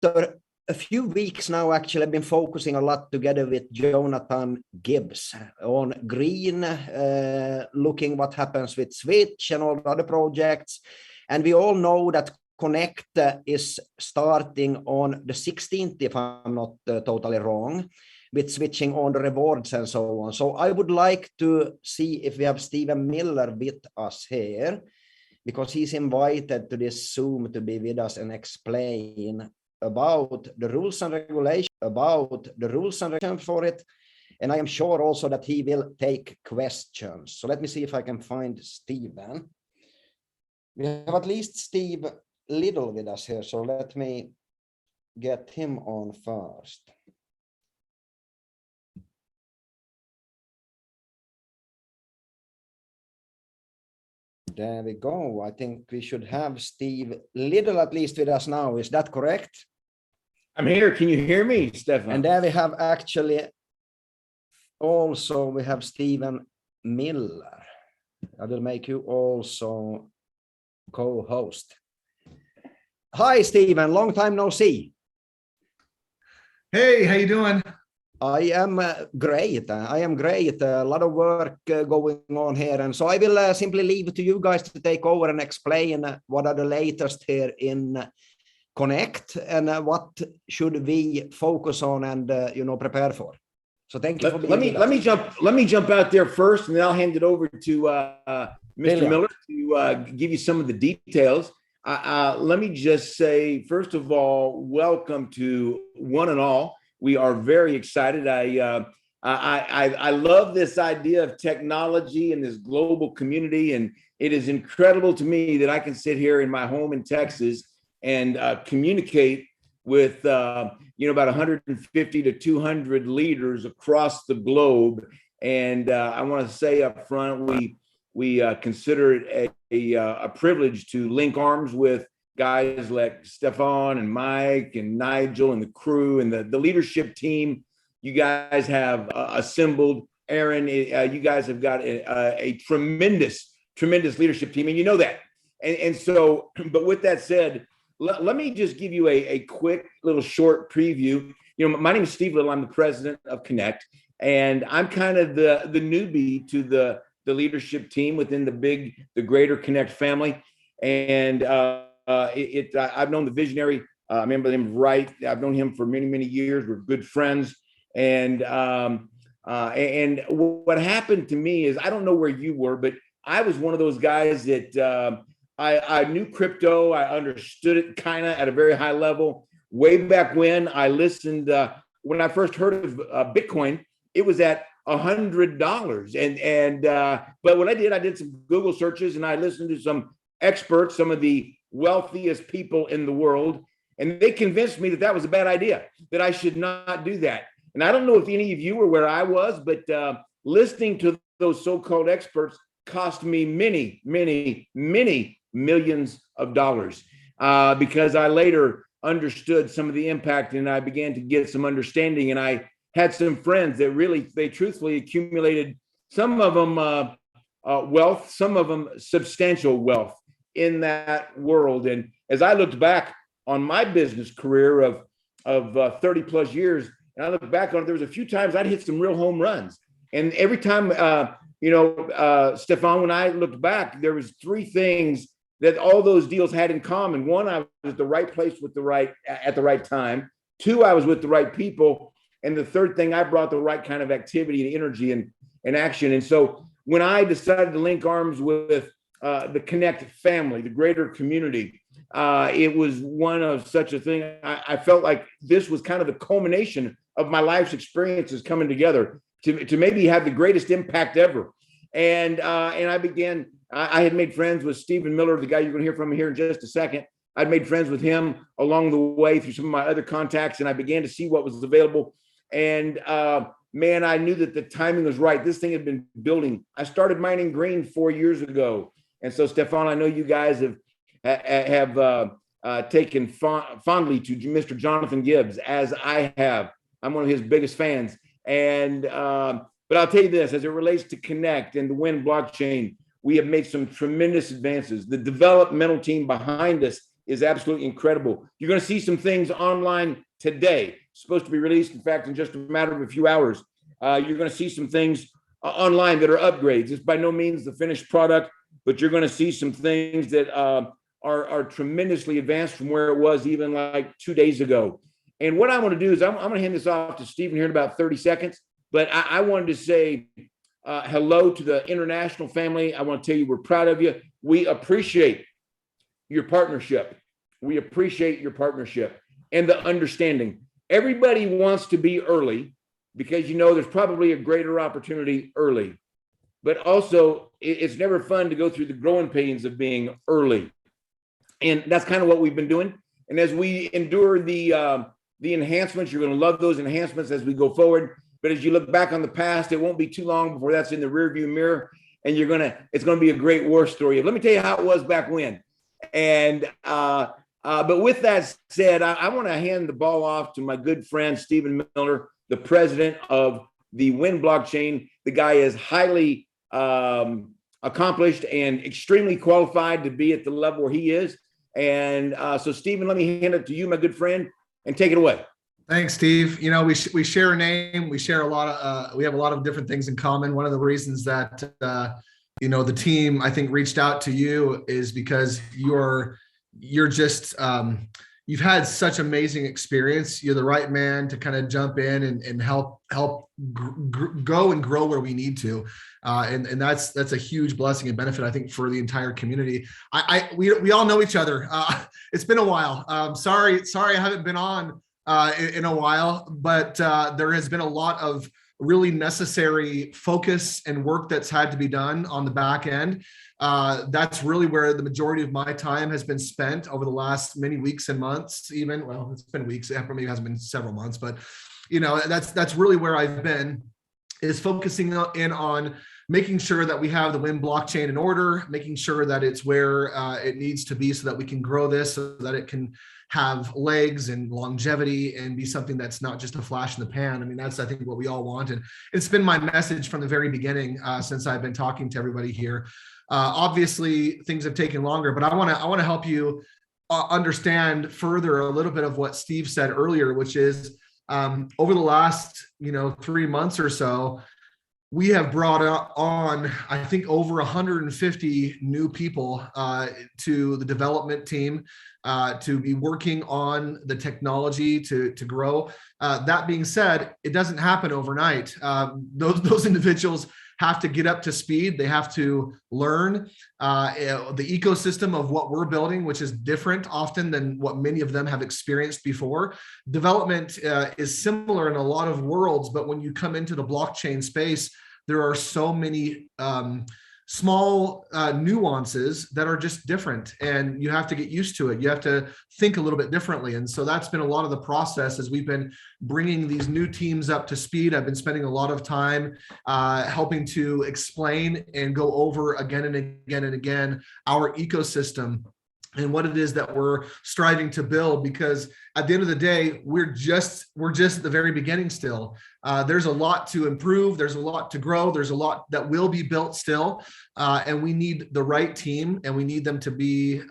after a few weeks now, actually, I've been focusing a lot together with Jonathan Gibbs on green, looking what happens with Switch and all the other projects. And we all know that Connect is starting on the 16th, if I'm not totally wrong, with switching on the rewards and so on. So I would like to see if we have Stephen Miller with us here, because he's invited to this Zoom to be with us and explain about the rules and regulations, for it. And I am sure also that he will take questions. So let me see if I can find Stephen. We have at least Steve Little with us here, so let me get him on first. There we go. I think we should have Steve Little at least with us now. Is that correct? I'm here. Can you hear me, Stefan? And there we have actually also, we have Stephen Miller. I will make you also co-host. Hi, Stephen. Long time no see. Hey, how you doing? I am great. I am great. A lot of work going on here. And so I will simply leave it to you guys to take over and explain what are the latest here in Connect and what should we focus on and, prepare for. So thank you for being with us. Let me jump out there first, and then I'll hand it over to Mr. Miller to give you some of the details. Let me just say, first of all, welcome to one and all. We are very excited. I love this idea of technology and this global community, and it is incredible to me that I can sit here in my home in Texas and communicate with about 150 to 200 leaders across the globe. And I want to say up front, we consider it a privilege to link arms with guys like Stefan and Mike and Nigel and the crew and the leadership team you guys have assembled. Aaron, you guys have got a tremendous leadership team, and you know that. And so, but with that said, let me just give you a quick little short preview. My name is Steve Little. I'm the president of Connect, and I'm kind of the newbie to the leadership team within the greater Connect family. And I've known the visionary. I remember him, right? I've known him for many, many years. We're good friends. And what happened to me is, I don't know where you were, but I was one of those guys that I knew crypto. I understood it kind of at a very high level. Way back when I listened, when I first heard of Bitcoin, it was at $100. But what I did some Google searches, and I listened to some experts, some of the wealthiest people in the world, and they convinced me that was a bad idea, that I should not do that. And I don't know if any of you were where I was, but listening to those so-called experts cost me many, many, many millions of dollars, because I later understood some of the impact, and I began to get some understanding. And I had some friends that they truthfully accumulated, some of them wealth, some of them substantial wealth in that world. And as I looked back on my business career of 30 plus years, and I look back on it, there was a few times I'd hit some real home runs. And every time, Stefan, when I looked back, there was three things that all those deals had in common. One, I was at the right place at the right time. Two, I was with the right people. And the third thing, I brought the right kind of activity and energy and action. And so when I decided to link arms with the Connect family, the greater community, it was one of such a thing. I felt like this was kind of the culmination of my life's experiences coming together to maybe have the greatest impact ever. And I had made friends with Stephen Miller, the guy you're going to hear from here in just a second. I'd made friends with him along the way through some of my other contacts, and I began to see what was available. And man, I knew that the timing was right. This thing had been building. I started mining green 4 years ago. And so, Stefan, I know you guys have taken fondly to Mr. Jonathan Gibbs, as I have. I'm one of his biggest fans. And but I'll tell you this, as it relates to Connect and the WIN blockchain, we have made some tremendous advances. The developmental team behind us is absolutely incredible. You're going to see some things online today, supposed to be released, in fact, in just a matter of a few hours. You're going to see some things online that are upgrades. It's by no means the finished product, but you're going to see some things that are tremendously advanced from where it was even like 2 days ago. And what I want to do is I'm going to hand this off to Stephen here in about 30 seconds. But I wanted to say hello to the international family. I want to tell you we're proud of you. We appreciate your partnership. We appreciate your partnership and the understanding. Everybody wants to be early because, there's probably a greater opportunity early. But also, it's never fun to go through the growing pains of being early. And that's kind of what we've been doing. And as we endure the enhancements, you're going to love those enhancements as we go forward. But as you look back on the past, it won't be too long before that's in the rearview mirror, and it's going to be a great war story. Let me tell you how it was back when. And but with that said, I want to hand the ball off to my good friend Stephen Miller, the president of the Win Blockchain. The guy is highly accomplished and extremely qualified to be at the level where he is. And so, Stephen, let me hand it to you, my good friend, and take it away. Thanks, Steve. We share a name. We share a lot of. We have a lot of different things in common. One of the reasons that the team, I think, reached out to you is because you're just you've had such amazing experience. You're the right man to kind of jump in and help go and grow where we need to, and that's a huge blessing and benefit, I think, for the entire community. We all know each other. It's been a while. Sorry, I haven't been on in a while, but there has been a lot of really necessary focus and work that's had to be done on the back end. That's really where the majority of my time has been spent over the last many weeks and months. Even, well, it's been weeks. It maybe hasn't been several months, but that's really where I've been, is focusing in on making sure that we have the Win blockchain in order, making sure that it's where it needs to be, so that we can grow this, so that it can have legs and longevity and be something that's not just a flash in the pan. I mean, that's, I think, what we all want. And it's been my message from the very beginning, since I've been talking to everybody here. Obviously, things have taken longer, but I want to help you understand further a little bit of what Steve said earlier, which is over the last 3 months or so, we have brought on, I think, over 150 new people to the development team to be working on the technology to grow. That being said, it doesn't happen overnight. Those individuals have to get up to speed. They have to learn the ecosystem of what we're building, which is different often than what many of them have experienced before. Development is similar in a lot of worlds, but when you come into the blockchain space, there are so many small nuances that are just different, and you have to get used to it. You have to think a little bit differently. And so that's been a lot of the process as we've been bringing these new teams up to speed. I've been spending a lot of time helping to explain and go over again and again and again our ecosystem and what it is that we're striving to build, because at the end of the day, we're just at the very beginning still. There's a lot to improve. There's a lot to grow. There's a lot that will be built still. And we need the right team, and we need them to be,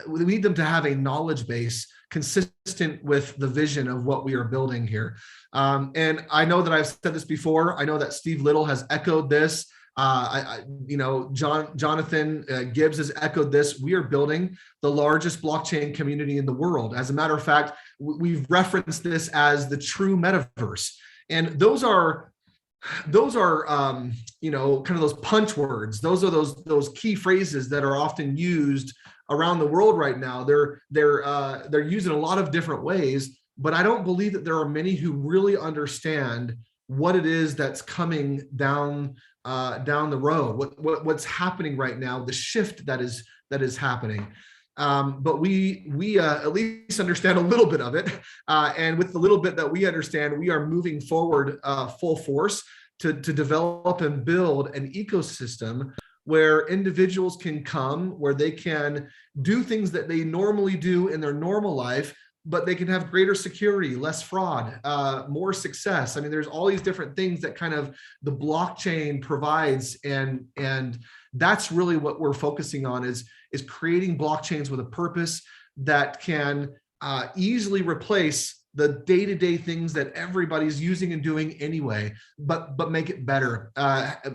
we need them to have a knowledge base consistent with the vision of what we are building here. And I know that I've said this before. I know that Steve Little has echoed this. Jonathan Gibbs has echoed this. We are building the largest blockchain community in the world. As a matter of fact, we've referenced this as the true metaverse. And those are kind of those punch words. Those are those key phrases that are often used around the world right now. They're used in a lot of different ways, but I don't believe that there are many who really understand what it is that's coming down the road, what's happening right now, the shift that is happening. But we at least understand a little bit of it. And with the little bit that we understand, we are moving forward full force to develop and build an ecosystem where individuals can come, where they can do things that they normally do in their normal life, but they can have greater security, less fraud, more success. I mean, there's all these different things that kind of the blockchain provides and That's really what we're focusing on, is creating blockchains with a purpose that can easily replace the day-to-day things that everybody's using and doing anyway, but make it better,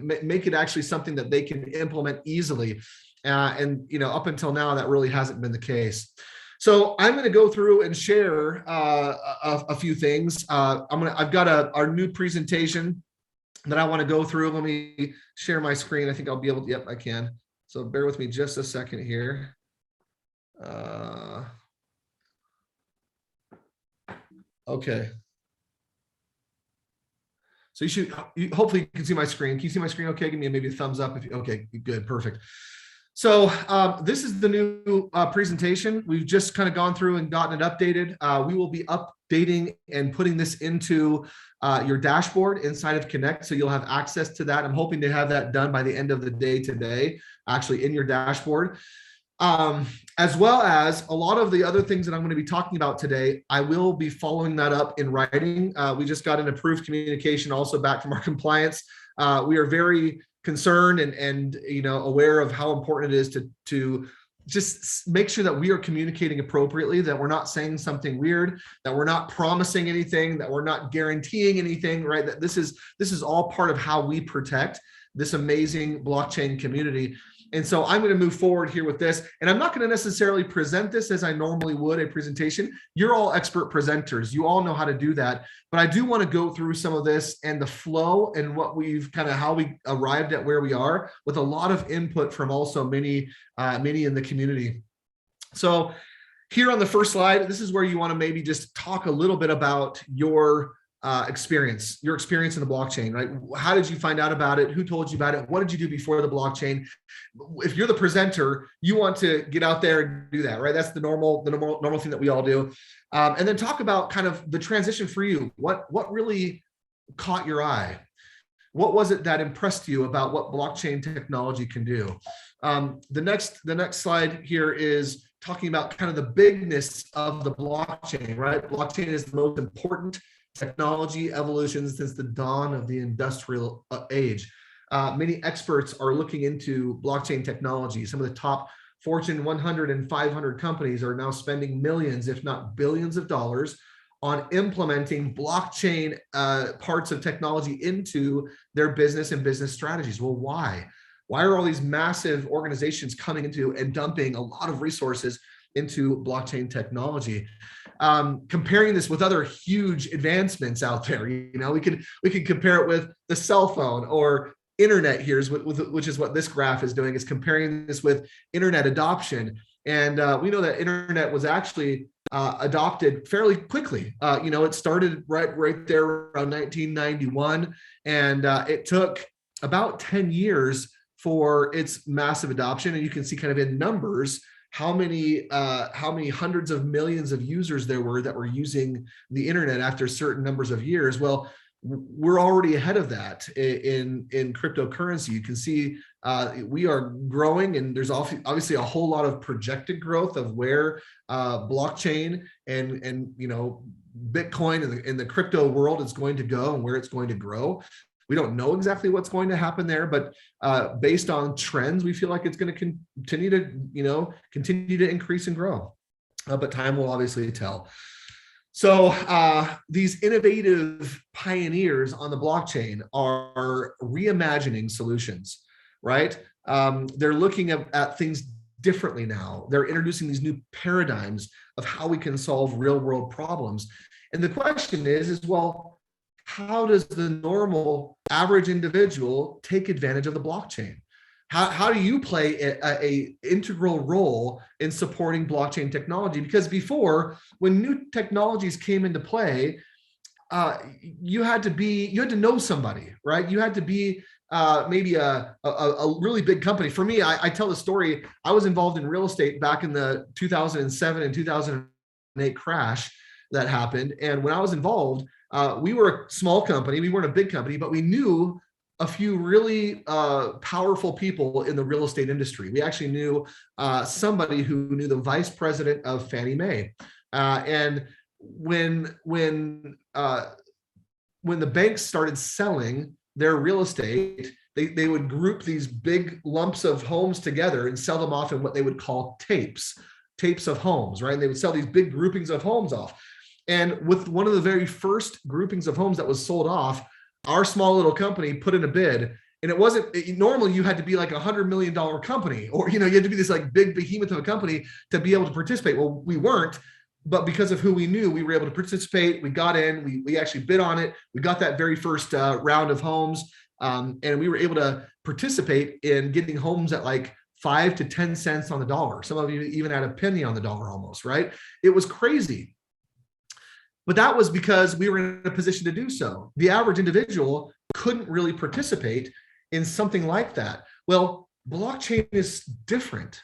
make it actually something that they can implement easily. And up until now, that really hasn't been the case. So I'm going to go through and share a few things. I've got our new presentation that I want to go through. Let me share my screen. I think I'll be able to. Yep, I can. So bear with me just a second here. Okay. So hopefully you can see my screen. Can you see my screen okay? Give me maybe a thumbs up if you, okay, good, perfect. So this is the new presentation. We've just kind of gone through and gotten it updated. We will be updating and putting this into your dashboard inside of Connect, so you'll have access to that. I'm hoping to have that done by the end of the day today, actually in your dashboard. As well as a lot of the other things that I'm going to be talking about today, I will be following that up in writing. We just got an approved communication also back from our compliance. We are very concerned and aware of how important it is to just make sure that we are communicating appropriately, that we're not saying something weird, that we're not promising anything, that we're not guaranteeing anything, right? That this is all part of how we protect this amazing blockchain community. And so I'm going to move forward here with this, and I'm not going to necessarily present this as I normally would a presentation. You're all expert presenters. You all know how to do that, but I do want to go through some of this and the flow and what we've how we arrived at where we are, with a lot of input from also many in the community. So here on the first slide, this is where you want to maybe just talk a little bit about your experience in the blockchain, right? How did you find out about it? Who told you about it? What did you do before the blockchain? If you're the presenter, you want to get out there and do that, right? That's the normal thing that we all do. And then talk about kind of the transition for you. What really caught your eye? What was it that impressed you about what blockchain technology can do? The next slide here is talking about kind of the bigness of the blockchain, right? Blockchain is the most important technology evolution since the dawn of the industrial age. Many experts are looking into blockchain technology. Some of the top Fortune 100 and 500 companies are now spending millions, if not billions of dollars on implementing blockchain parts of technology into their business and business strategies. Well, why? Why are all these massive organizations coming into and dumping a lot of resources into blockchain technology? Comparing this with other huge advancements out there, we could compare it with the cell phone or internet. Here's which is what this graph is doing, is comparing this with internet adoption. And we know that internet was actually adopted fairly quickly. It started right there around 1991, and it took about 10 years for its massive adoption. And you can see kind of in numbers how many hundreds of millions of users there were that were using the internet after certain numbers of years. Well, we're already ahead of that in cryptocurrency. You can see we are growing, and there's obviously a whole lot of projected growth of where blockchain and Bitcoin and the crypto world is going to go and where it's going to grow. We don't know exactly what's going to happen there, but based on trends, we feel like it's going to continue to increase and grow. But time will obviously tell. So these innovative pioneers on the blockchain are reimagining solutions, right? They're looking at things differently now. They're introducing these new paradigms of how we can solve real world problems. And the question is well, how does the normal average individual take advantage of the blockchain? How do you play a integral role in supporting blockchain technology? Because before, when new technologies came into play, you had to know somebody, right? You had to be maybe a really big company. For me, I tell the story. I was involved in real estate back in the 2007 and 2008 crash that happened. And when I was involved, we were a small company. We weren't a big company, but we knew a few really powerful people in the real estate industry. We actually knew somebody who knew the vice president of Fannie Mae. And when the banks started selling their real estate they would group these big lumps of homes together and sell them off in what they would call tapes of homes, right? And they would sell these big groupings of homes off. And with one of the very first groupings of homes that was sold off, our small little company put in a bid. And it wasn't, normally you had to be like $100 million company, or, you had to be this like big behemoth of a company to be able to participate. Well, we weren't, but because of who we knew, we were able to participate. We got in, we actually bid on it. We got that very first round of homes. And we were able to participate in getting homes at like 5 to 10 cents on the dollar. Some of you even at a penny on the dollar almost, right? It was crazy. But that was because we were in a position to do so. The average individual couldn't really participate in something like that. Well, blockchain is different.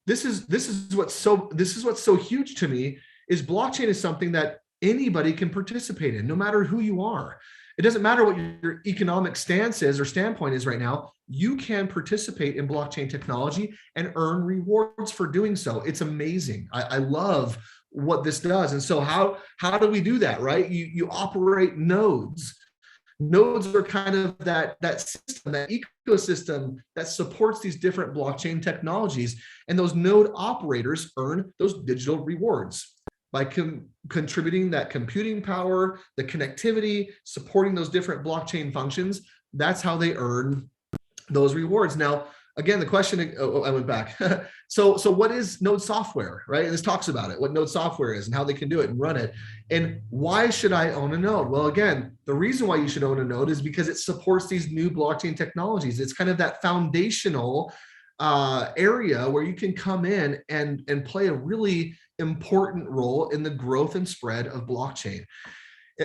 This is what's so huge to me, is blockchain is something that anybody can participate in, no matter who you are. It doesn't matter what your economic stance is or standpoint is right now. You can participate in blockchain technology and earn rewards for doing so. It's amazing. I love what this does. And so how do we do that, right? You operate nodes. Nodes are kind of that system, that ecosystem that supports these different blockchain technologies. And those node operators earn those digital rewards by contributing that computing power, the connectivity, supporting those different blockchain functions. That's how they earn those rewards. Now, again, the question, I went back. So what is node software, right? And this talks about it, what node software is and how they can do it and run it. And why should I own a node? Well, again, the reason why you should own a node is because it supports these new blockchain technologies. It's kind of that foundational area where you can come in and play a really important role in the growth and spread of blockchain.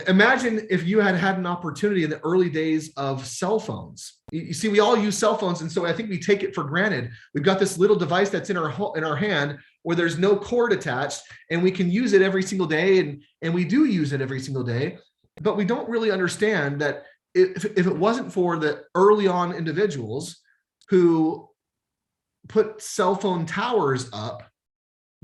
Imagine if you had an opportunity in the early days of cell phones. You see, we all use cell phones, and so I think we take it for granted. We've got this little device that's in our hand where there's no cord attached, and we can use it every single day, and we do use it every single day. But we don't really understand that if it wasn't for the early on individuals who put cell phone towers up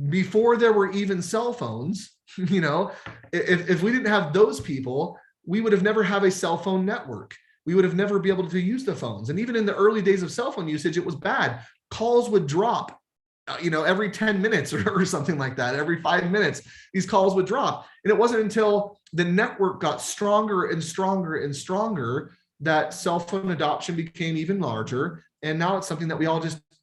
before there were even cell phones, if we didn't have those people, we would have never have a cell phone network. We would have never be able to use the phones. And even in the early days of cell phone usage, it was bad. Calls would drop, every 10 minutes or something like that. Every 5 minutes, these calls would drop. And it wasn't until the network got stronger and stronger and stronger that cell phone adoption became even larger. And now it's something that we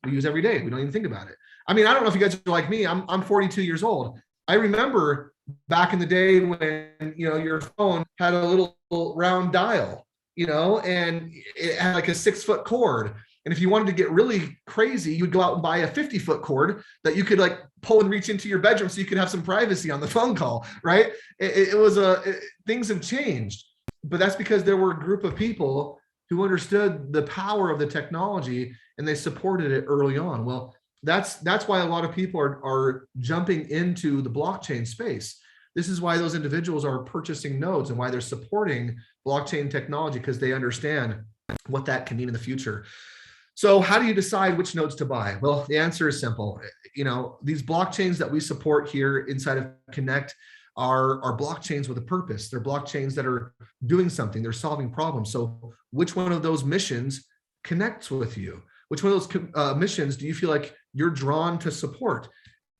use every day. We don't even think about it. I mean, I don't know if you guys are like me. I'm 42 years old. I remember back in the day when, your phone had a little round dial, and it had like a 6-foot cord. And if you wanted to get really crazy, you would go out and buy a 50-foot cord that you could like pull and reach into your bedroom so you could have some privacy on the phone call, right? Things have changed, but that's because there were a group of people who understood the power of the technology and they supported it early on. Well, that's why a lot of people are jumping into the blockchain space. This is why those individuals are purchasing nodes and why they're supporting blockchain technology, because they understand what that can mean in the future. So how do you decide which nodes to buy? Well, the answer is simple. These blockchains that we support here inside of Connect are blockchains with a purpose. They're blockchains that are doing something. They're solving problems. So which one of those missions connects with you? Which one of those missions do you feel like you're drawn to support?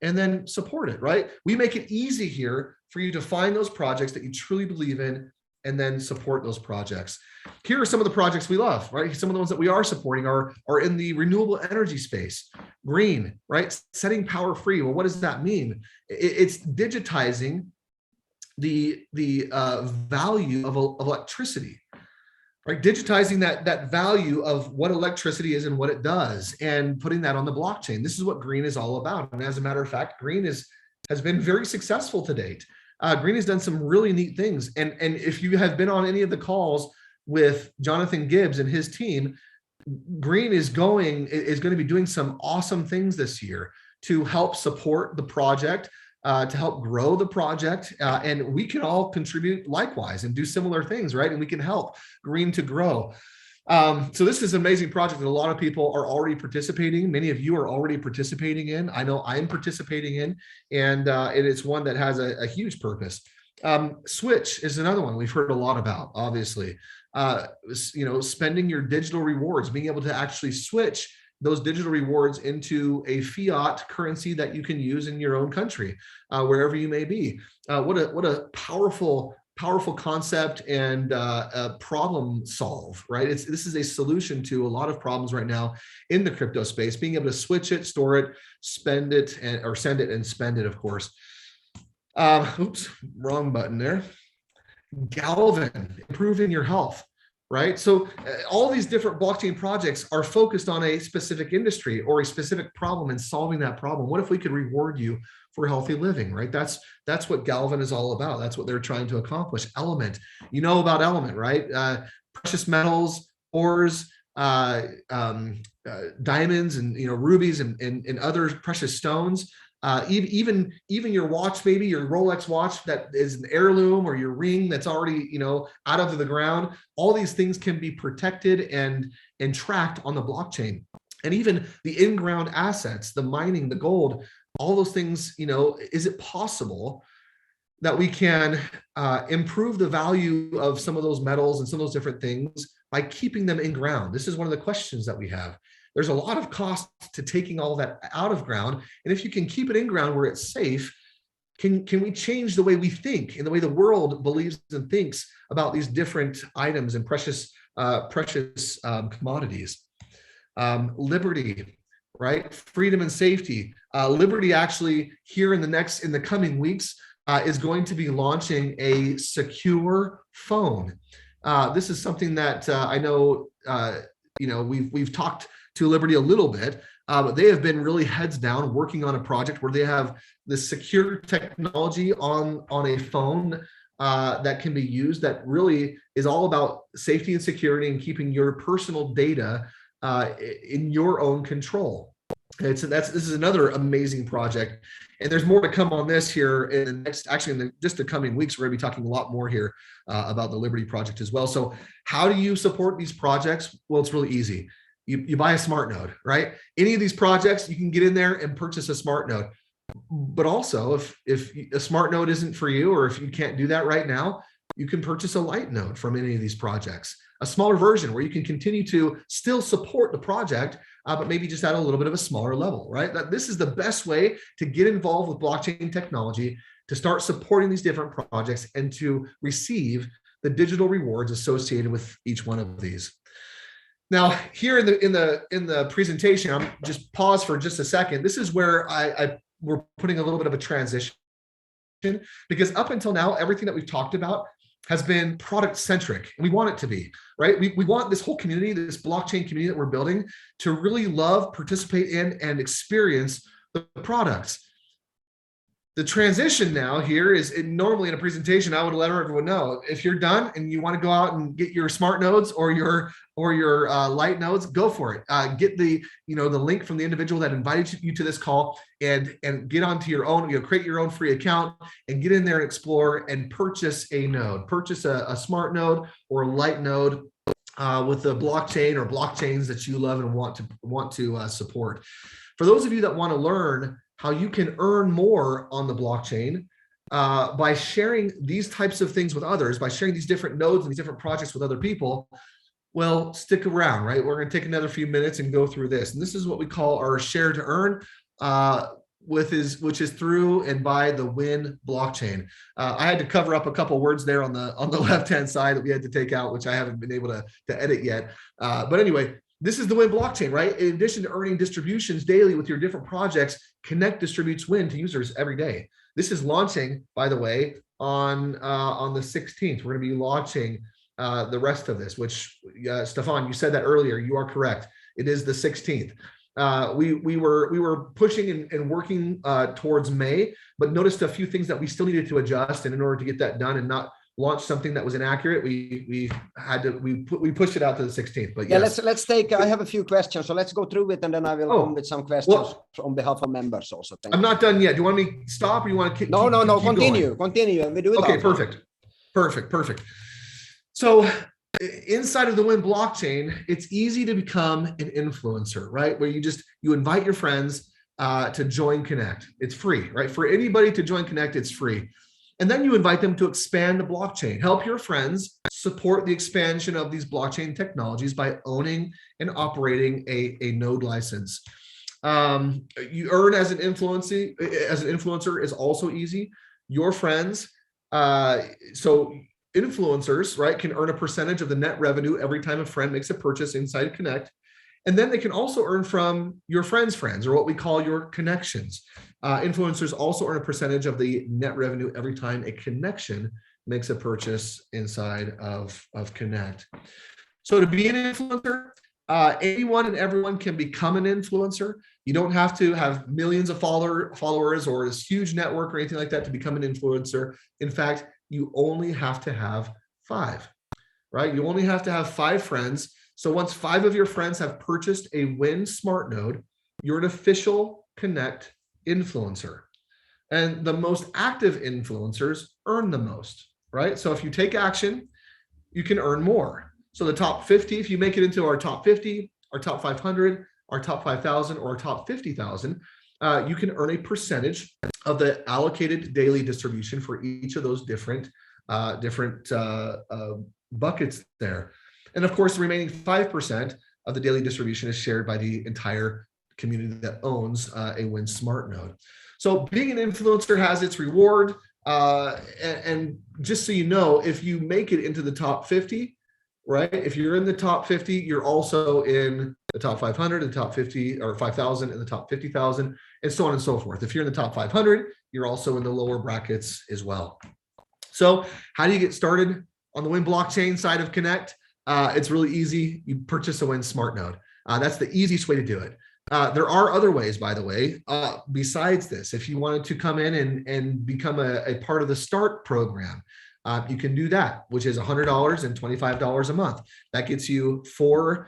And then support it, right? We make it easy here for you to find those projects that you truly believe in and then support those projects. Here are some of the projects we love, right? Some of the ones that we are supporting are in the renewable energy space. Green, right? Setting power free. Well, what does that mean? It's digitizing the value of electricity, right? Digitizing that value of what electricity is and what it does and putting that on the blockchain. This is what Green is all about. And as a matter of fact, Green has been very successful to date. Green has done some really neat things. And if you have been on any of the calls with Jonathan Gibbs and his team, Green is going to be doing some awesome things this year to help support the project, to help grow the project. And we can all contribute likewise and do similar things, right? And we can help Green to grow. So this is an amazing project that a lot of people are already participating. Many of you are already participating in. I know I'm participating in, and it's one that has a huge purpose. Switch is another one we've heard a lot about, obviously. Spending your digital rewards, being able to actually switch those digital rewards into a fiat currency that you can use in your own country, wherever you may be. What a powerful concept and problem solve, right? This is a solution to a lot of problems right now in the crypto space, being able to switch it, store it, spend it, or send it and spend it, of course. Oops, wrong button there. Galvin, improving your health, right? So all these different blockchain projects are focused on a specific industry or a specific problem and solving that problem. What if we could reward you for healthy living, right? That's what Galvin is all about. That's what they're trying to accomplish. Element, you know about Element, right? Precious metals, ores, diamonds, and rubies and other precious stones. Even your watch, maybe your Rolex watch that is an heirloom, or your ring that's already out of the ground. All these things can be protected and tracked on the blockchain. And even the in-ground assets, the mining, the gold, all those things. Is it possible that we can improve the value of some of those metals and some of those different things by keeping them in ground? This is one of the questions that we have. There's a lot of cost to taking all of that out of ground. And if you can keep it in ground where it's safe, can we change the way we think and the way the world believes and thinks about these different items and precious commodities? Liberty, right? Freedom and safety. Liberty actually here in the coming weeks is going to be launching a secure phone. This is something that I know we've talked to Liberty a little bit, but they have been really heads down working on a project where they have this secure technology on a phone that can be used, that really is all about safety and security and keeping your personal data in your own control. This is another amazing project, and there's more to come on this here in the next, actually in just the coming weeks. We're going to be talking a lot more here about the Liberty project as well. So how do you support these projects? Well, it's really easy. You buy a smart node, right? Any of these projects, you can get in there and purchase a smart node. But also, if a smart node isn't for you, or if you can't do that right now, you can purchase a light node from any of these projects, a smaller version where you can continue to still support the project, but maybe just at a little bit of a smaller level, right? This is the best way to get involved with blockchain technology, to start supporting these different projects and to receive the digital rewards associated with each one of these. Now, here in the presentation, I'm just pause for just a second. This is where we're putting a little bit of a transition, because up until now, everything that we've talked about has been product centric, and we want it to be, right? We want this whole community, this blockchain community that we're building, to really love, participate in, and experience the products. The transition now here is, normally in a presentation, I would let everyone know, if you're done and you want to go out and get your smart nodes or your light nodes, go for it. Get the link from the individual that invited you to this call, and get onto your own, create your own free account and get in there and explore and purchase a node, purchase a smart node or a light node with the blockchain or blockchains that you love and want to support. For those of you that want to learn how you can earn more on the blockchain by sharing these types of things with others, by sharing these different nodes and these different projects with other people, well, stick around, right? We're going to take another few minutes and go through this. And this is what we call our share to earn, which is through and by the WIN blockchain. I had to cover up a couple words there on the left-hand side that we had to take out, which I haven't been able to edit yet. But anyway, this is the WIN blockchain, right? In addition to earning distributions daily with your different projects, Connect distributes WIN to users every day. This is launching, by the way, on the 16th. We're going to be launching the rest of this, which Stefan, you said that earlier. You are correct. It is the 16th. We were pushing and working towards May, but noticed a few things that we still needed to adjust. And in order to get that done and not launch something that was inaccurate, we pushed it out to the 16th. But yes. Yeah, let's take. I have a few questions, so let's go through it, and then I will come with some questions on behalf of members also. I'm not done yet. Do you want me to stop, or you want to keep? No. Continue, and we do it. Okay, perfect. So inside of the WIN blockchain, it's easy to become an influencer, right? Where you invite your friends to join Connect. It's free, right? For anybody to join Connect, it's free. And then you invite them to expand the blockchain. Help your friends support the expansion of these blockchain technologies by owning and operating a node license. You earn as an influencer is also easy. Your friends, so influencers, right, can earn a percentage of the net revenue every time a friend makes a purchase inside Connect. And then they can also earn from your friends' friends, or what we call your connections. Influencers also earn a percentage of the net revenue every time a connection makes a purchase inside of Connect. So to be an influencer, anyone and everyone can become an influencer. You don't have to have millions of followers or this huge network or anything like that to become an influencer. In fact, you only have to have 5, right? You only have to have 5 friends. So once 5 of your friends have purchased a Win Smart Node, you're an official Connect influencer. And the most active influencers earn the most, right? So if you take action, you can earn more. So the top 50, if you make it into our top 50, our top 500, our top 5,000, or our top 50,000, you can earn a percentage of the allocated daily distribution for each of those different buckets there. And of course, the remaining 5% of the daily distribution is shared by the entire community that owns a Win Smart Node. So being an influencer has its reward. And just so you know, if you make it into the top 50, right? If you're in the top 50, you're also in the top 500, the top 50, or 5,000, and the top 50,000, and so on and so forth. If you're in the top 500, you're also in the lower brackets as well. So how do you get started on the Win blockchain side of Connect? It's really easy. You purchase a Win Smart Node. That's the easiest way to do it. There are other ways, by the way, besides this. If you wanted to come in and become a part of the START program, you can do that, which is $100 and $25 a month. That gets you 4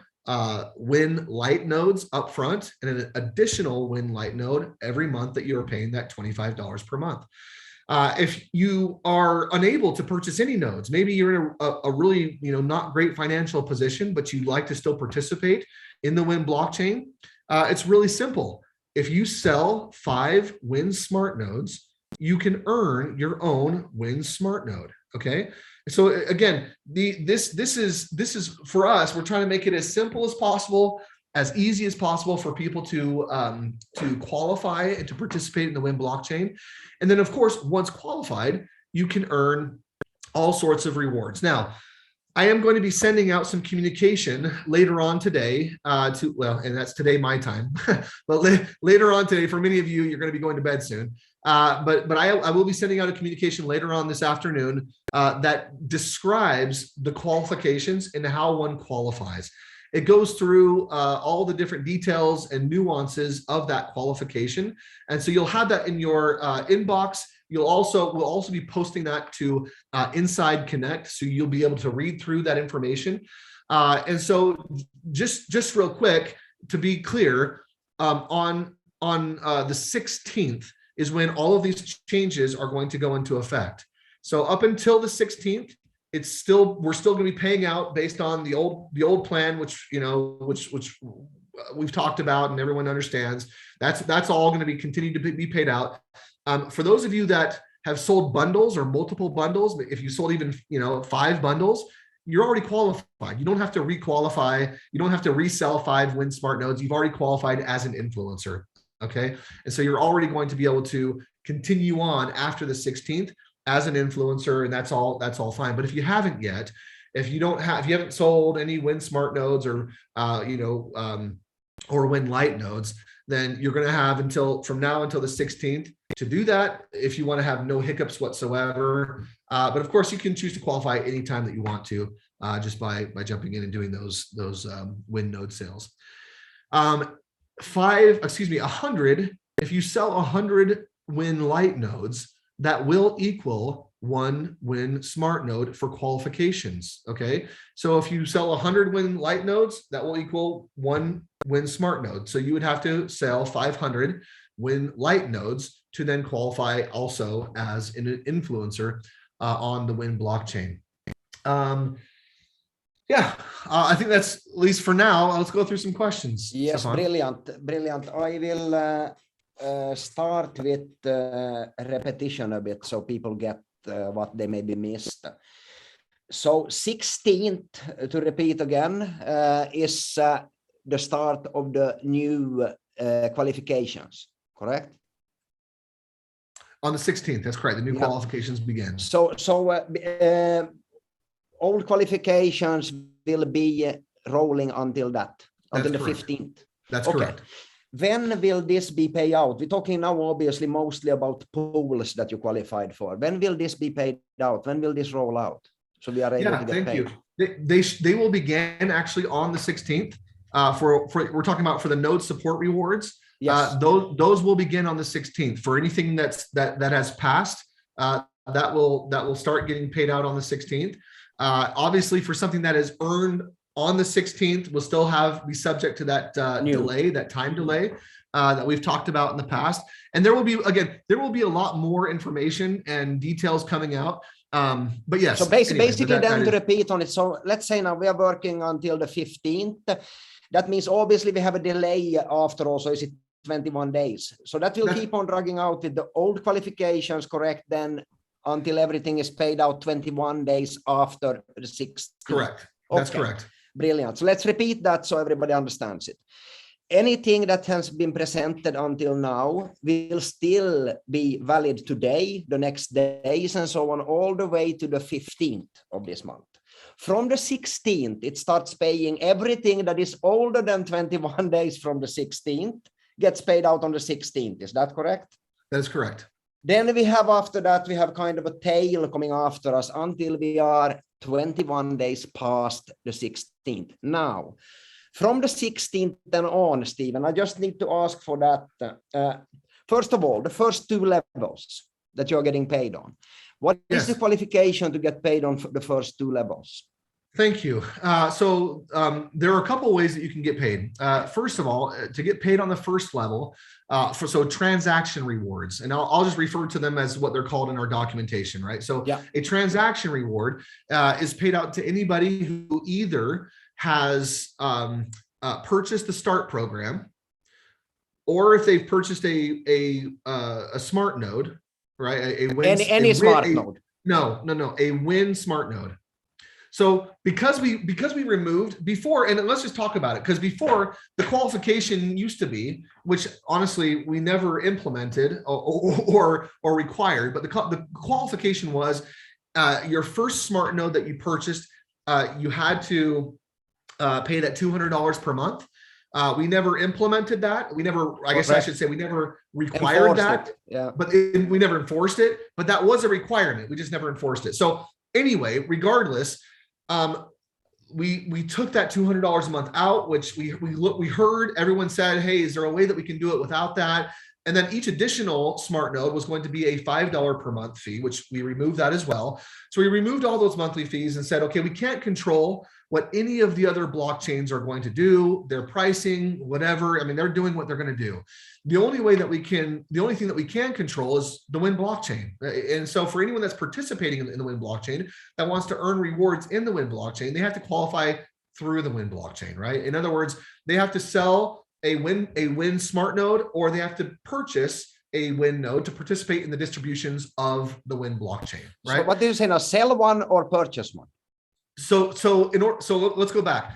Win Lite nodes up front and an additional Win Lite node every month that you're paying that $25 per month. If you are unable to purchase any nodes, maybe you're in a really not great financial position, but you'd like to still participate in the Win blockchain, it's really simple. If you sell 5 Win Smart Nodes, you can earn your own Win Smart Node. Okay. So again, this is for us. We're trying to make it as simple as possible, as easy as possible for people to qualify and to participate in the Win blockchain. And then, of course, once qualified, you can earn all sorts of rewards. Now, I am going to be sending out some communication later on today and that's today my time, but later on today, for many of you, you're going to be going to bed soon. But I will be sending out a communication later on this afternoon that describes the qualifications and how one qualifies. It goes through all the different details and nuances of that qualification. And so you'll have that in your inbox. We'll also be posting that to Inside Connect, so you'll be able to read through that information. And so just real quick, to be clear, on the 16th is when all of these changes are going to go into effect. So up until the 16th, we're still going to be paying out based on the old plan, which we've talked about and everyone understands. That's all going to be continued to be paid out. For those of you that have sold bundles or multiple bundles, if you sold even 5 bundles, you're already qualified. You don't have to re-qualify. You don't have to resell 5 Win Smart Nodes. You've already qualified as an influencer. Okay, and so you're already going to be able to continue on after the 16th as an influencer, and that's all fine. But if you haven't yet, if you haven't sold any Win Smart Nodes or or Win Lite nodes, then you're going to have from now until the 16th to do that if you want to have no hiccups whatsoever. But of course, you can choose to qualify anytime that you want to, just by jumping in and doing those Win node sales. 100. If you sell 100 Win Lite nodes, that will equal 1 Win Smart Node for qualifications. Okay, so if you sell 100 Win Lite nodes, that will equal 1 Win Smart Node. So you would have to sell 500 Win Lite nodes to then qualify also as an influencer on the Win blockchain. I think that's at least for now. Let's go through some questions. Yes, Stefan. brilliant. I will start with repetition a bit so people get what they maybe missed. So 16th, to repeat again, is the start of the new qualifications, correct? On the 16th, that's correct. The new qualifications begin. So old qualifications will be rolling until that, until the 15th. That's correct. When will this be paid out? We're talking now obviously mostly about pools that you qualified for. When will this be paid out? When will this roll out? So we are able to get paid. They will begin actually on the 16th. We're talking about for the node support rewards. Yes. Those will begin on the 16th. For anything that has passed, that will start getting paid out on the 16th. Obviously, for something that is earned on the 16th, will still be subject to that delay, that time delay that we've talked about in the past. And there will be a lot more information and details coming out. But yes. So basically, to repeat on it. So let's say now we are working until the 15th. That means obviously we have a delay after also. Is it 21 days? So that will keep on dragging out with the old qualifications, correct? Then until everything is paid out 21 days after the 16th. Correct. That's correct. Brilliant. So let's repeat that so everybody understands it. Anything that has been presented until now will still be valid today, the next days, and so on, all the way to the 15th of this month. From the 16th, it starts paying everything that is older than 21 days from the 16th, gets paid out on the 16th. Is that correct? That is correct. Then we have after that, we have kind of a tail coming after us until we are 21 days past the 16th. Now, from the 16th and on, Stephen, I just need to ask for that. First of all, the first two levels that you're getting paid on. What is the qualification to get paid on the first two levels? Thank you. So there are a couple of ways that you can get paid. First of all, to get paid on the first level, so transaction rewards, and I'll just refer to them as what they're called in our documentation, right? So a transaction reward is paid out to anybody who either has purchased the START program, or if they've purchased a smart node, right? Any smart node. No, a WIN smart node. So because we removed before, and let's just talk about it, because before the qualification used to be, which honestly we never implemented or required, but the qualification was your first smart node that you purchased, you had to pay that $200 per month. We never implemented that. We never, I guess I should say, we never required that. But we never enforced it. But that was a requirement. We just never enforced it. So anyway, regardless, we took that $200 a month out, which we heard everyone said, hey, is there a way that we can do it without that? And then each additional smart node was going to be a $5 per month fee, which we removed that as well. So we removed all those monthly fees and said, okay, we can't control what any of the other blockchains are going to do, their pricing, whatever. I mean, they're doing what they're going to do. The only thing that we can control is the WIN blockchain. And so for anyone that's participating in the WIN blockchain that wants to earn rewards in the WIN blockchain, they have to qualify through the WIN blockchain, right? In other words, they have to sell a WIN smart node, or they have to purchase a WIN node to participate in the distributions of the WIN blockchain, right? So what do you say now, sell one or purchase one? So let's go back.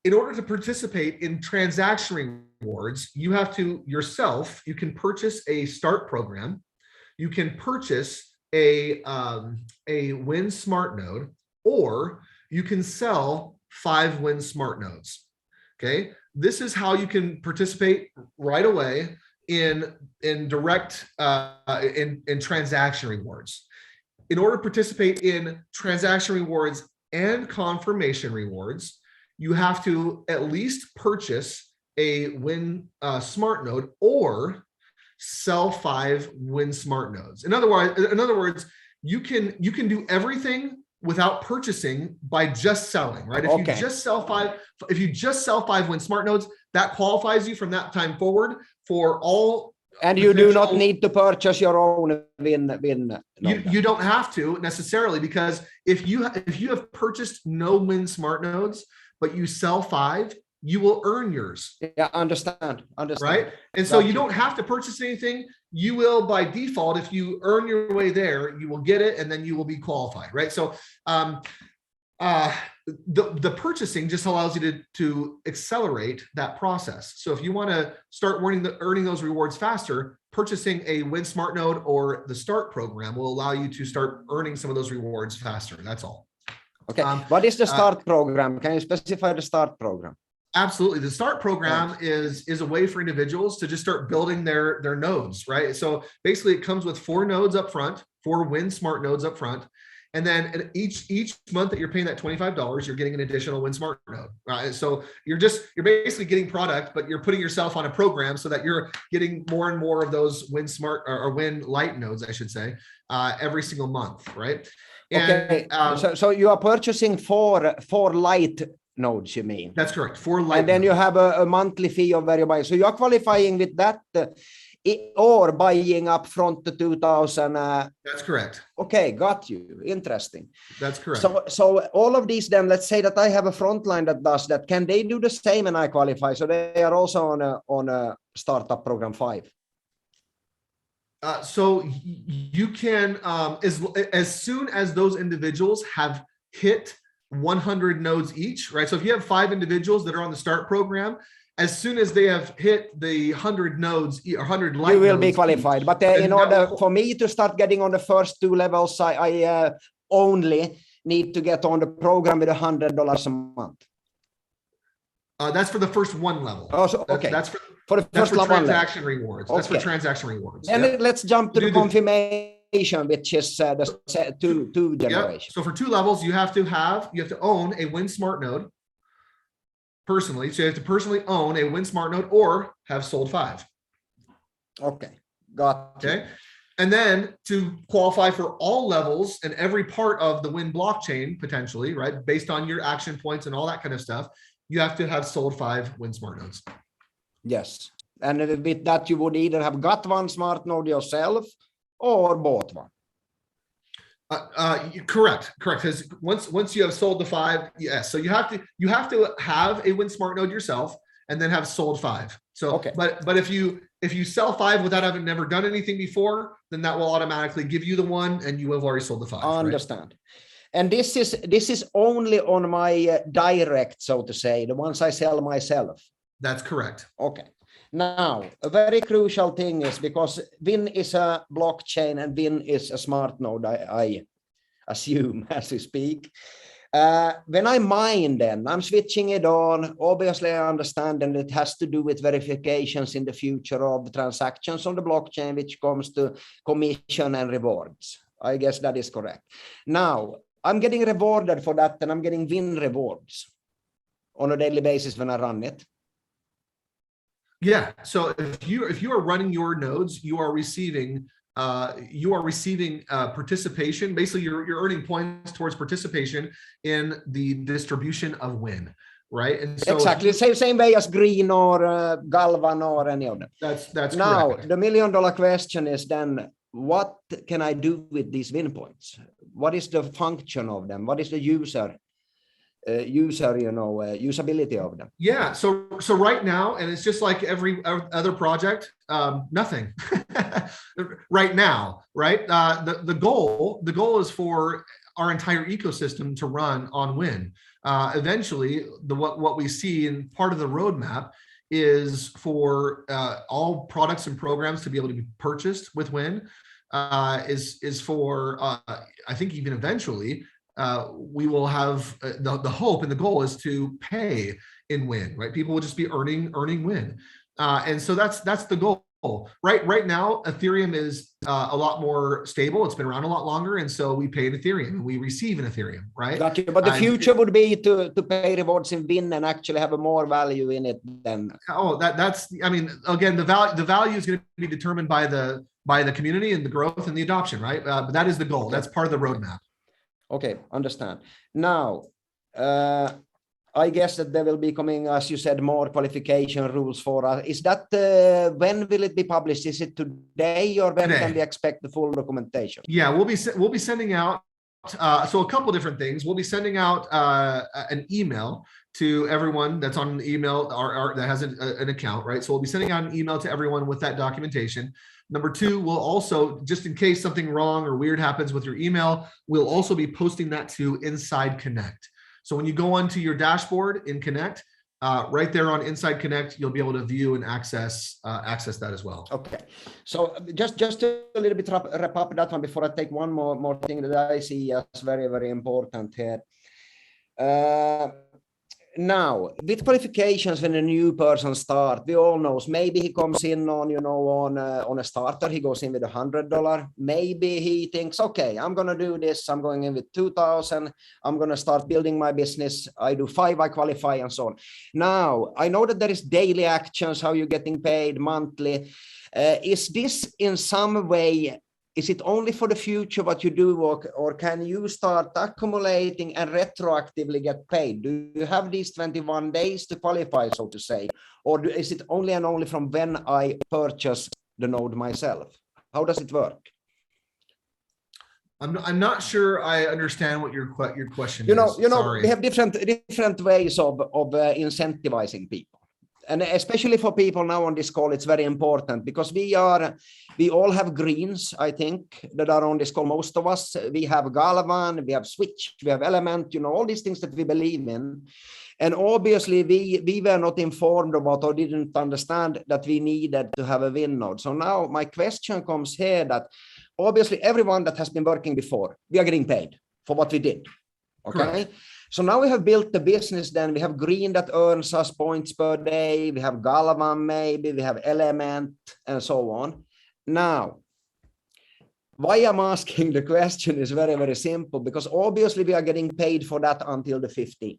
In order to participate in transaction rewards, you have to yourself, you can purchase a START program, you can purchase a WIN smart node, or you can sell 5 WIN smart nodes. Okay, this is how you can participate right away in direct in transaction rewards. In order to participate in transaction rewards and confirmation rewards, you have to at least purchase a WIN smart node or sell 5 WIN smart nodes. In other words, you can do everything without purchasing by just selling, right? If you just sell 5 WIN smart nodes, that qualifies you from that time forward for all. And you do not need to purchase your own WIN. You don't have to necessarily, because if you have purchased no WIN smart nodes, but you sell 5, you will earn yours. Yeah, understand. Right. And so you don't have to purchase anything. you will by default, if you earn your way there, you will get it and then you will be qualified, right? So the purchasing just allows you to accelerate that process. So if you want to start earning those rewards faster, purchasing a Win Smart Node or the START program will allow you to start earning some of those rewards faster. That's all. Okay. What is the START program? Can you specify the START program? Absolutely. The START program is a way for individuals to just start building their nodes, right? So basically it comes with 4 nodes up front, 4 Win Smart nodes up front. And then each month that you're paying that $25, you're getting an additional Win Smart node. So you're basically getting product, but you're putting yourself on a program so that you're getting more and more of those Win Smart or Win Light nodes, I should say, every single month, right? Okay. And, so you are purchasing 4 light nodes, you mean? That's correct. 4 light. And then nodes. you have a monthly fee of where you buy. So you are qualifying with that. Or buying up front to 2000. That's correct. Okay, got you. Interesting. That's correct. So all of these, then let's say that I have a frontline that does that. Can they do the same and I qualify? So they are also on a startup program 5. So you can, as soon as those individuals have hit 100 nodes each, right? So if you have 5 individuals that are on the START program, as soon as they have hit the 100 nodes or 100 light you will nodes be qualified. each, but in order for me to start getting on the first 2 levels, I only need to get on the program with $100 a month. That's for the first 1 level. Oh, so, okay. That's for the first transaction rewards. That's for transaction rewards. And let's jump to the confirmation, which is the 2 generation. Yep. So for 2 levels, you have to own a Win Smart node personally. So you have to personally own a Win Smart node or have sold 5. Okay, got it. Okay. And then to qualify for all levels and every part of the Win blockchain, potentially, right, based on your action points and all that kind of stuff, you have to have sold 5 Win Smart nodes. Yes. And with that, you would either have got 1 smart node yourself or bought 1. Correct. Because once you have sold the 5, yes. So you have to have a Win Smart node yourself and then have sold 5. So, okay. But if you sell 5 without having never done anything before, then that will automatically give you the 1, and you have already sold the 5. I understand. Right? And this is only on my direct, so to say, the ones I sell myself. That's correct. Okay. Now, a very crucial thing is because Win is a blockchain and Win is a smart node, I assume, as we speak. When I mine, then I'm switching it on. Obviously, I understand that it has to do with verifications in the future of the transactions on the blockchain, which comes to commission and rewards. I guess that is correct. Now, I'm getting rewarded for that, and I'm getting Win rewards on a daily basis when I run it. Yeah. So if you are running your nodes, you are receiving participation. Basically, you're earning points towards participation in the distribution of Win, right? And so exactly same way as Green or Galvan or any of them. That's now correct. The $1 million question is then, what can I do with these Win points? What is the function of them? What is the usability of them? Yeah. So right now, and it's just like every other project, nothing right now, right? The goal is for our entire ecosystem to run on Win. Eventually, what we see in part of the roadmap is for all products and programs to be able to be purchased with Win. Is for I think even eventually we will have the hope, and the goal is to pay in Win, right? People will just be earning Win, and so that's the goal. Right now, Ethereum is a lot more stable. It's been around a lot longer, and so we pay in Ethereum and we receive in Ethereum, right? Got you. But the future would be to pay rewards in Win and actually have a more value in it than. Oh, that's. I mean, again, the value is going to be determined by the community and the growth and the adoption, right? But that is the goal. That's part of the roadmap. Okay, understand. Now, I guess that there will be coming, as you said, more qualification rules for us. Is that when will it be published? Is it today, or when can we expect the full documentation? Yeah, we'll be sending out so a couple different things. We'll be sending out an email to everyone that's on the email or that has an account, right? So we'll be sending out an email to everyone with that documentation. Number two, we'll also, just in case something wrong or weird happens with your email, we'll also be posting that to Inside Connect. So when you go onto your dashboard in Connect, right there on Inside Connect, you'll be able to view and access that as well. Okay, so just a little bit wrap up that one before I take one more thing that I see as very important here. Now, with qualifications, when a new person starts, we all know maybe he comes in on, on a starter, he goes in with $100. Maybe he thinks, okay, I'm going to do this. I'm going in with 2,000. I'm going to start building my business. I do 5, I qualify and so on. Now, I know that there is daily actions, how you're getting paid monthly. Is this in some way, is it only for the future what you do, or can you start accumulating and retroactively get paid? Do you have these 21 days to qualify, so to say? Or is it only from when I purchase the node myself? How does it work? I'm not sure I understand what your question is. Sorry. We have different ways of incentivizing people. And especially for people now on this call, it's very important because we all have greens, I think, that are on this call. Most of us, we have Galvan, we have Switch, we have Element, all these things that we believe in. And obviously we were not informed about or didn't understand that we needed to have a win node. So now my question comes here that obviously everyone that has been working before, we are getting paid for what we did. Okay. Correct. So now we have built the business, then we have green that earns us points per day. We have Galvan maybe, we have Element and so on. Now, why I'm asking the question is very simple, because obviously we are getting paid for that until the 15th.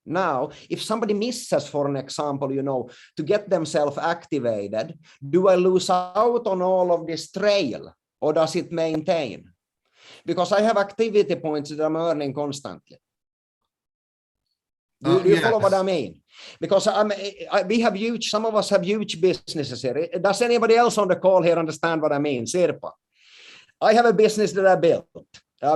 Now, if somebody misses, for an example, to get themselves activated, do I lose out on all of this trail or does it maintain? Because I have activity points that I'm earning constantly. Do you follow what I mean? Because we have some of us have huge businesses here. Does anybody else on the call here understand what I mean? Sirpa, I have a business that I built.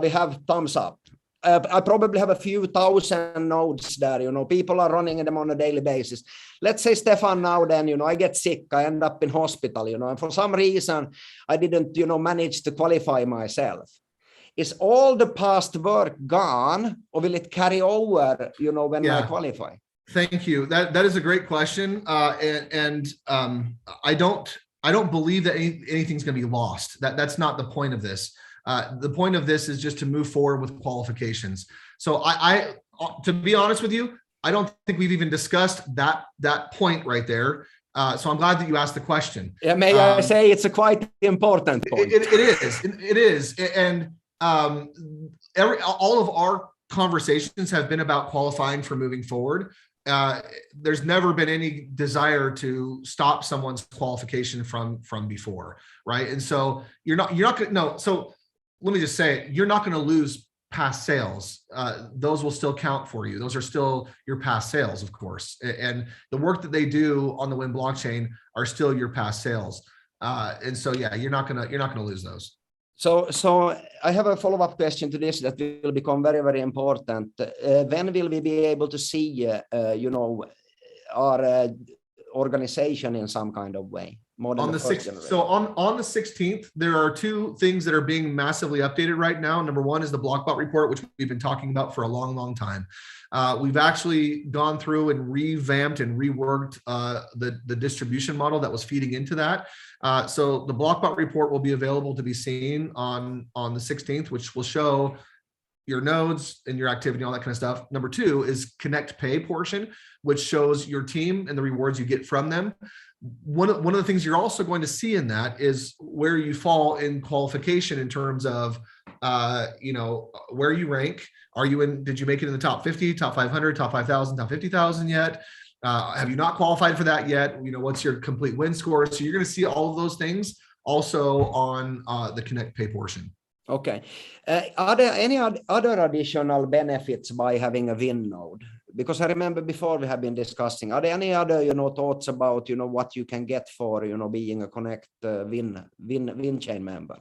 We have thumbs up. I probably have a few thousand nodes there. People are running them on a daily basis. Let's say, Stefan, now then, I get sick. I end up in hospital, and for some reason, I didn't, manage to qualify myself. Is all the past work gone, or will it carry over, when I qualify? Thank you. That is a great question. And I don't believe that anything's going to be lost. That's not the point of this. The point of this is just to move forward with qualifications. So I to be honest with you, I don't think we've even discussed that point right there. So I'm glad that you asked the question. Yeah, may I say it's a quite important point. It is. And all of our conversations have been about qualifying for moving forward. There's never been any desire to stop someone's qualification from before, right? And so you're not going to, no. So let me just say, you're not going to lose past sales. Those will still count for you. Those are still your past sales, of course. And the work that they do on the Win blockchain are still your past sales. And so, yeah, you're not gonna lose those. So I have a follow-up question to this that will become very important. When will we be able to see, our organization in some kind of way? More than on the 6th. So on the 16th, there are two things that are being massively updated right now. Number one is the Blockbot report, which we've been talking about for a long time. We've actually gone through and revamped and reworked the distribution model that was feeding into that. So the Blockbot report will be available to be seen on the 16th, which will show your nodes and your activity, all that kind of stuff. Number two is Connect Pay portion, which shows your team and the rewards you get from them. One of the things you're also going to see in that is where you fall in qualification in terms of, where you rank. Did you make it in the top 50, top 500, top 5,000, top 50,000 yet? Have you not qualified for that yet? What's your complete win score? So you're going to see all of those things also on the Connect Pay portion. Okay. Are there any other additional benefits by having a Win node? Because I remember before we have been discussing, are there any other, thoughts about, what you can get for, being a Connect Win chain member?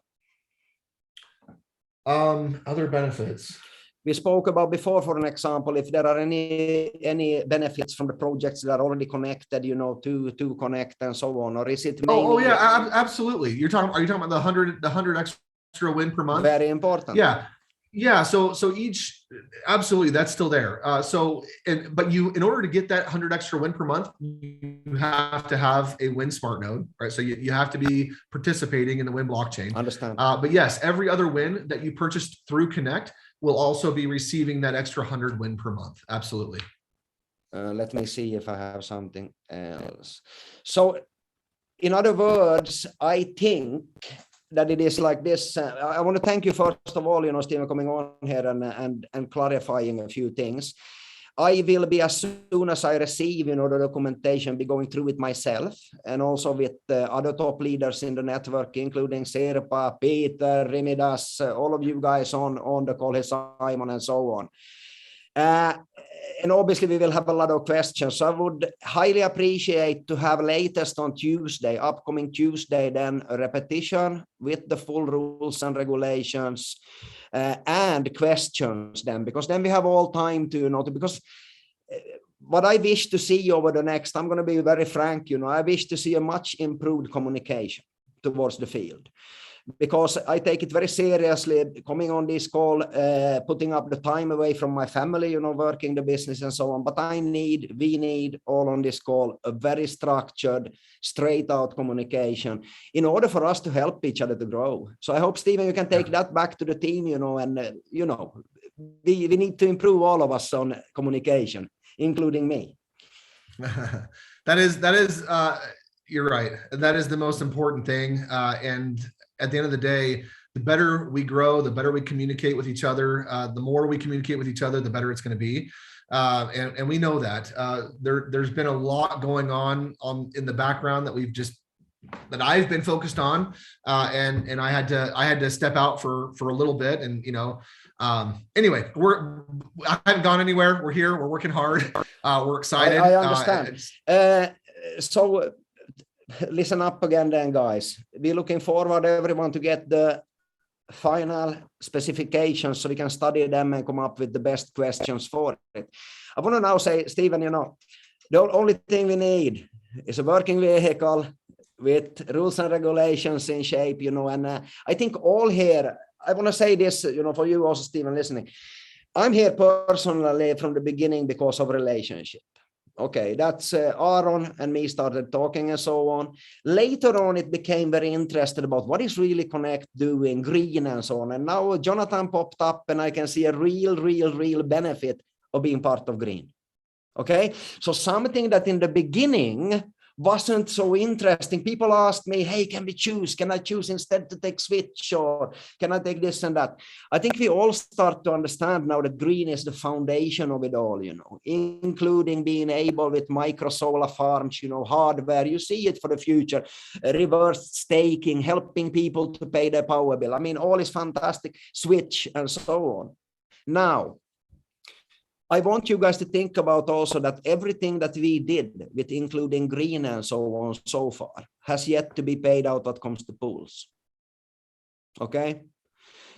Other benefits. We spoke about before, for an example, if there are any benefits from the projects that are already connected, to connect and so on, or is it mainly? Oh yeah, absolutely. Are you talking about the 100 extra win per month? Very important. Yeah. So each, absolutely, that's still there. But in order to get that 100 extra win per month, you have to have a Win Smart node, right? So you have to be participating in the Win blockchain. Understand. But yes, every other win that you purchased through Connect will also be receiving that extra 100 win per month. Absolutely. Let me see if I have something else. So in other words, I think that it is like this. I want to thank you first of all, Stephen, coming on here and clarifying a few things. I will be, as soon as I receive, the documentation, be going through it myself, and also with other top leaders in the network, including Sirpa, Peter, Rimidas, all of you guys on the call, Simon, and so on. And obviously we will have a lot of questions. So I would highly appreciate to have latest on Tuesday, upcoming Tuesday, then a repetition with the full rules and regulations and questions then, because then we have all time to, because what I wish to see over the next, I'm going to be very frank, I wish to see a much improved communication towards the field. Because I take it very seriously, coming on this call, putting up the time away from my family, working the business and so on. But we need all on this call a very structured, straight out communication in order for us to help each other to grow. So I hope, Stephen, you can take that back to the team, and we need to improve, all of us, on communication, including me. That is, you're right. That is the most important thing. And at the end of the day, the better we grow, the better we communicate with each other. The more we communicate with each other, the better it's going to be. And we know that there's been a lot going on in the background that I've been focused on. And I had to step out for a little bit. And, anyway, I haven't gone anywhere. We're here. We're working hard. We're excited. I understand. So listen up again then, guys. We're looking forward, everyone, to get the final specifications so we can study them and come up with the best questions for it. I want to now say, Stephen, the only thing we need is a working vehicle with rules and regulations in shape, and I think all here, I want to say this, for you also, Stephen, listening. I'm here personally from the beginning because of relationship. Okay, that's Aaron and me started talking and so on. Later on, it became very interested about what is really Connect doing, green and so on. And now Jonathan popped up and I can see a real benefit of being part of green. Okay, so something that in the beginning wasn't so interesting. People asked me, hey, can I choose instead to take switch, or can I take this and that? I think we all start to understand now that green is the foundation of it all, including being able with micro solar farms, hardware. You see it for the future, reverse staking, helping people to pay their power bill. I mean, all is fantastic, switch and so on. Now, I want you guys to think about also that everything that we did with including green and so on so far has yet to be paid out what comes to pools. Okay.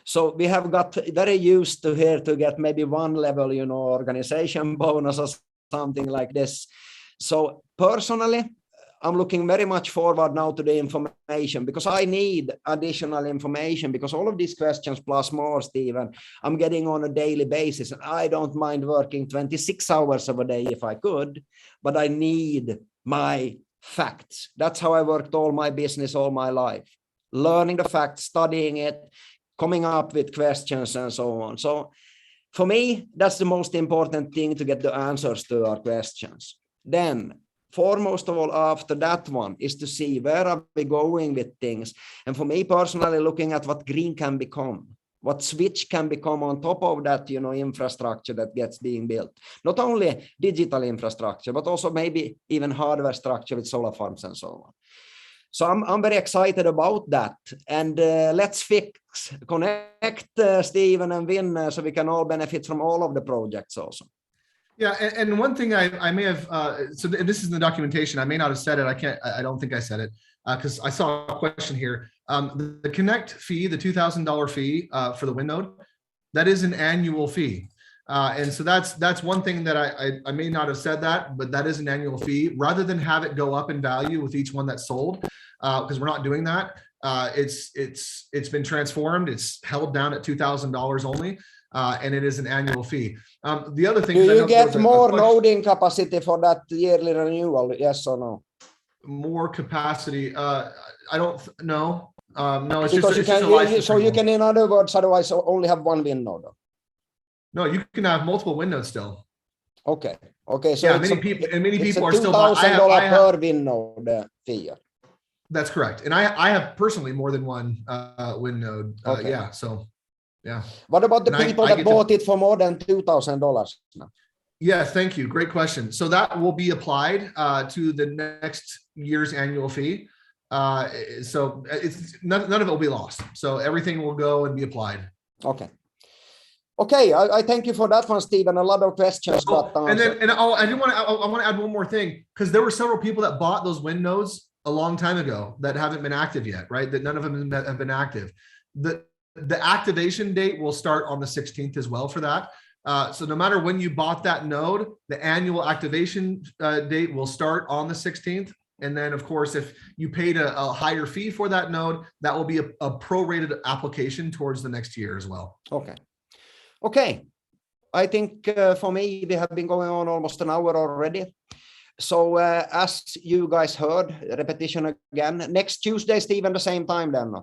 So we have got very used to here to get maybe one level, organization bonus or something like this. So personally, I'm looking very much forward now to the information, because I need additional information, because all of these questions plus more, Stephen, I'm getting on a daily basis, and I don't mind working 26 hours of a day if I could, but I need my facts. That's how I worked all my business, all my life, learning the facts, studying it, coming up with questions and so on. So for me, that's the most important thing, to get the answers to our questions. Then foremost of all, after that one, is to see where are we going with things. And for me personally, looking at what green can become, what switch can become on top of that, infrastructure that gets being built. Not only digital infrastructure, but also maybe even hardware structure with solar farms and so on. So I'm very excited about that. And let's connect, Stephen, and win, so we can all benefit from all of the projects also. Yeah, and one thing I may have, so this is in the documentation. I may not have said it. I don't think I said it because I saw a question here. The Connect fee, the $2,000 fee for the WinNode, that is an annual fee. And so that's one thing that I may not have said that, but that is an annual fee. Rather than have it go up in value with each one that's sold, because we're not doing that. It's been transformed. It's held down at $2,000 only. And it is an annual fee. The other thing, do you get more noding capacity for that yearly renewal? Yes or no? More capacity? I don't know. No, it's because just you a license. so you can, in other words, otherwise only have one WinNode. No, you can have multiple WinNodes still. Okay. Okay. So yeah, many people are still buying $2,000 per WinNode fee. That's correct. And I have personally more than one WinNode. Okay. Yeah. So. Yeah. What about the people that bought it for more than $2,000 now? Yes, thank you. Great question. So that will be applied to the next year's annual fee. So it's none of it will be lost. So everything will go and be applied. Okay. Okay, I thank you for that one, Stephen. A lot of questions got answered. I want to add one more thing, because there were several people that bought those WinNodes a long time ago that haven't been active yet, right? That none of them have been active. The activation date will start on the 16th as well for that. So no matter when you bought that node, the annual activation date will start on the 16th. And then, of course, if you paid a higher fee for that node, that will be a prorated application towards the next year as well. Okay. Okay. I think for me, we have been going on almost an hour already. So as you guys heard, repetition again, next Tuesday, Stephen, the same time then.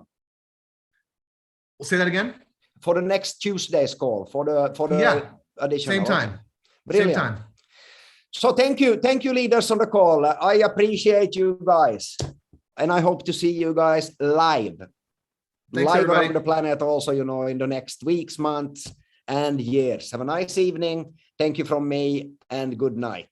Say that again. For the next Tuesday's call, for the additional. Same time. Brilliant. Same time. So thank you, leaders on the call. I appreciate you guys, and I hope to see you guys live. Thanks, live everybody. around the planet also, in the next weeks, months, and years. Have a nice evening. Thank you from me, and good night.